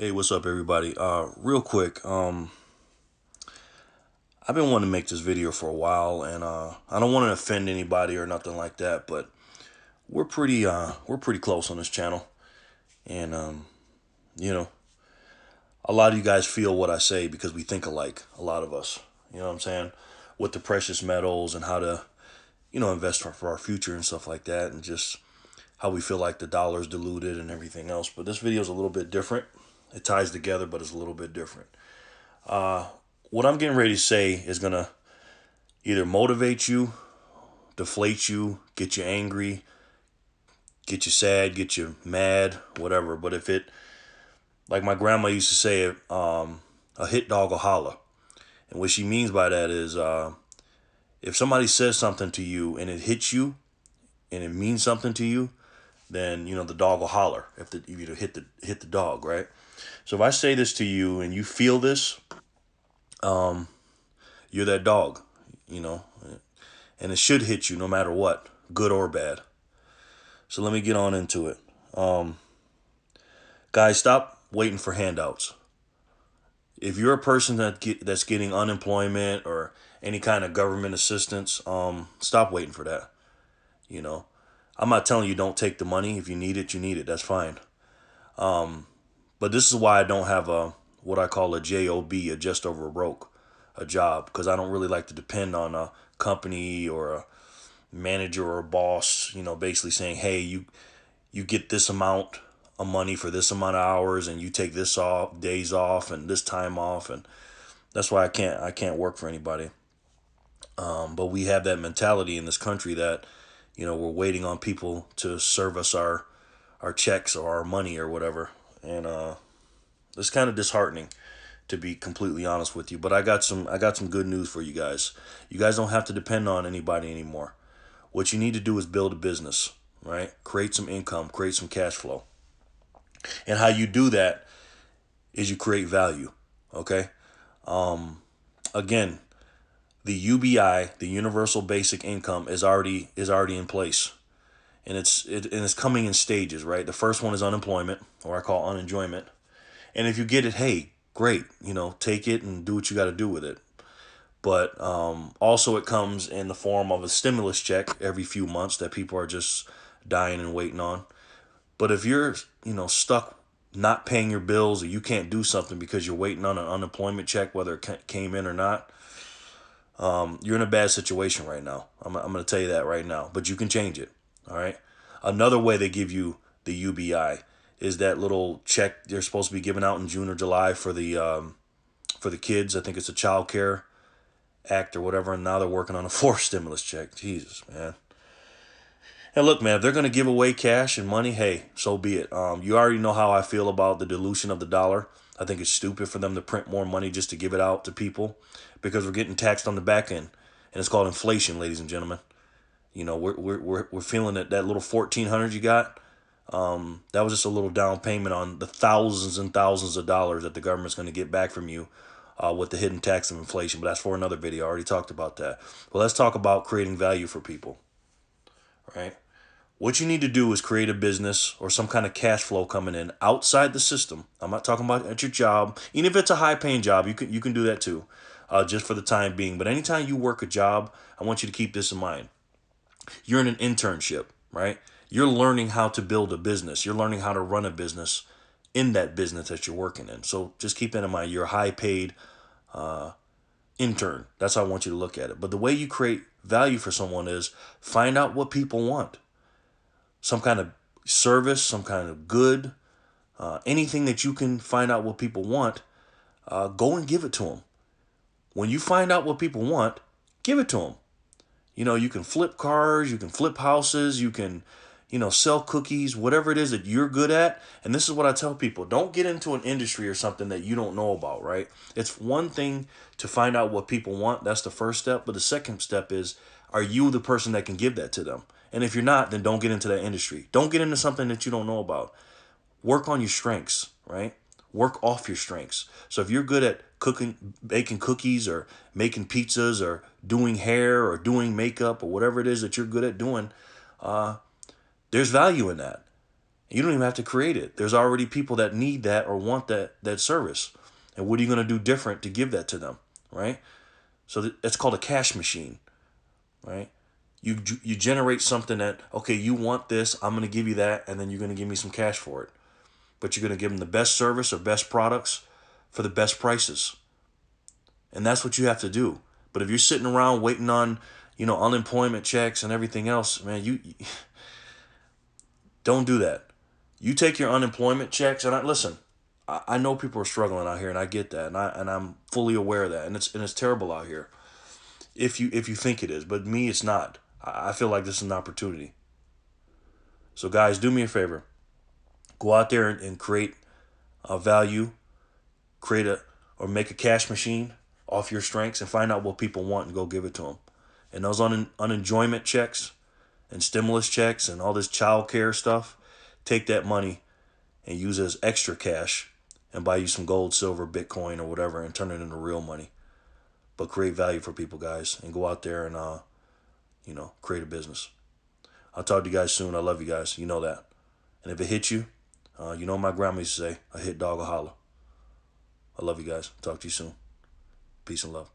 Hey, what's up, everybody? Real quick, I've been wanting to make this video for a while, and I don't want to offend anybody or nothing like that, but we're pretty close on this channel, and you know, a lot of you guys feel what I say because we think alike. A lot of us, you know what I'm saying, with the precious metals and how to, invest for our future and stuff like that, and just how we feel like the dollar's diluted and everything else. But this video is a little bit different. It ties together, but it's a little bit different. What I'm getting ready to say is going to either motivate you, deflate you, get you angry, get you sad, get you mad, whatever. But if it, like my grandma used to say, a hit dog will holler. And what she means by that is if somebody says something to you and it hits you and it means something to you, then the dog will holler if you hit the dog, right? So if I say this to you and you feel this, you're that dog, you know, and it should hit you no matter what, good or bad. So let me get on into it. Guys, stop waiting for handouts. If you're a person that's getting unemployment or any kind of government assistance, stop waiting for that. You know, I'm not telling you don't take the money. If you need it, you need it. That's fine. But this is why I don't have what I call a job, a just over broke, a job, because I don't really like to depend on a company or a manager or a boss, basically saying, hey, you get this amount of money for this amount of hours, and you take this off days off and this time off, and that's why I can't work for anybody. But we have that mentality in this country that we're waiting on people to serve us our checks or our money or whatever, and it's kind of disheartening, to be completely honest with you. But I got some good news for you guys. You guys don't have to depend on anybody anymore. What you need to do is build a business, right? Create some income, create some cash flow. And how you do that is you create value, okay? Again, the UBI, the universal basic income is already in place. And it's coming in stages, right? The first one is unemployment, or I call unenjoyment. And if you get it, hey, great, take it and do what you got to do with it. But also it comes in the form of a stimulus check every few months that people are just dying and waiting on. But if you're, stuck not paying your bills, or you can't do something because you're waiting on an unemployment check, whether it came in or not, you're in a bad situation right now. I'm going to tell you that right now. But you can change it, all right? Another way they give you the UBI is that little check they're supposed to be giving out in June or July for the kids. I think it's a child care act or whatever, and now they're working on a fourth stimulus check. Jesus, man. And look, man, if they're going to give away cash and money, hey, so be it. You already know how I feel about the dilution of the dollar. I think it's stupid for them to print more money just to give it out to people, because we're getting taxed on the back end, and it's called inflation, ladies and gentlemen. We're feeling that little 1,400 you got. That was just a little down payment on the thousands and thousands of dollars that the government's going to get back from you with the hidden tax of inflation. But that's for another video. I already talked about that. But let's talk about creating value for people, right? What you need to do is create a business or some kind of cash flow coming in outside the system. I'm not talking about at your job. Even if it's a high paying job, you can do that too, just for the time being. But anytime you work a job, I want you to keep this in mind. You're in an internship, right? You're learning how to build a business. You're learning how to run a business in that business that you're working in. So just keep that in mind. You're a high paid intern. That's how I want you to look at it. But the way you create value for someone is find out what people want. Some kind of service, some kind of good, anything that you can find out what people want, go and give it to them. When you find out what people want, give it to them. You can flip cars, you can flip houses, you can, sell cookies, whatever it is that you're good at. And this is what I tell people. Don't get into an industry or something that you don't know about, right? It's one thing to find out what people want. That's the first step. But the second step is, are you the person that can give that to them? And if you're not, then don't get into that industry. Don't get into something that you don't know about. Work on your strengths, right? Work off your strengths. So if you're good at cooking, baking cookies or making pizzas or doing hair or doing makeup or whatever it is that you're good at doing, there's value in that. You don't even have to create it. There's already people that need that or want that service. And what are you going to do different to give that to them, right? So it's called a cash machine, right? You generate something that, okay, you want this, I'm going to give you that, and then you're going to give me some cash for it. But you're going to give them the best service or best products for the best prices. And that's what you have to do. But if you're sitting around waiting on, unemployment checks and everything else, man, you don't do that. You take your unemployment checks, and listen, I know people are struggling out here, and I get that, and I'm fully aware of that, and it's terrible out here. If you think it is, but me, it's not. I feel like this is an opportunity. So guys, do me a favor. Go out there and create a value, create a or make a cash machine off your strengths, and find out what people want and go give it to them. And those unenjoyment checks and stimulus checks and all this child care stuff, take that money and use it as extra cash and buy you some gold, silver, Bitcoin, or whatever, and turn it into real money. But create value for people, guys, and go out there and create a business. I'll talk to you guys soon. I love you guys. You know that. And if it hits you, my grandma used to say, a hit dog will holler. I love you guys. Talk to you soon. Peace and love.